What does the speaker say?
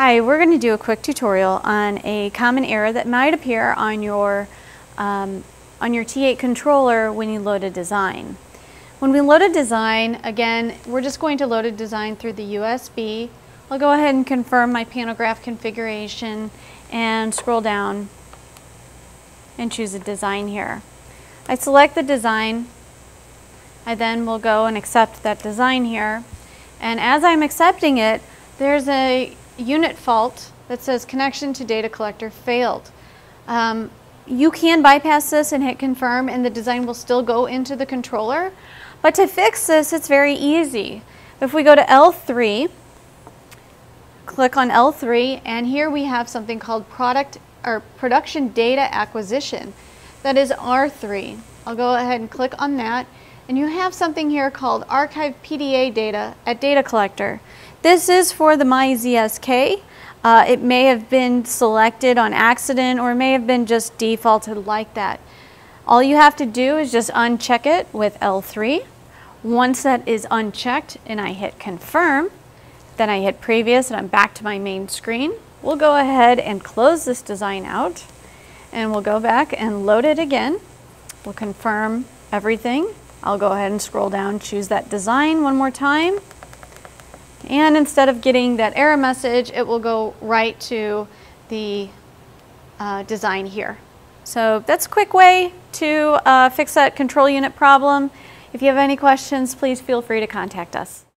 Hi, we're going to do a quick tutorial on a common error that might appear on your T8 controller when you load a design. When we load a design, again, we're just going to load a design through the USB. I'll go ahead and confirm my panel graph configuration and scroll down and choose a design here. I select the design. I then will go and accept that design here. And as I'm accepting it, there's a unit fault that says connection to data collector failed. You can bypass this and hit confirm and the design will still go into the controller. But to fix this, it's very easy. If we go to L3, click on L3, and here we have something called production data acquisition. That is R3. I'll go ahead and click on that. And you have something here called archive PDA data at data collector. This is for the My ZSK. It may have been selected on accident or it may have been just defaulted like that. All you have to do is just uncheck it with L3. Once that is unchecked and I hit confirm, then I hit previous and I'm back to my main screen. We'll go ahead and close this design out and we'll go back and load it again. We'll confirm everything. I'll go ahead and scroll down, choose that design one more time. And instead of getting that error message, it will go right to the design here. So that's a quick way to fix that control unit problem. If you have any questions, please feel free to contact us.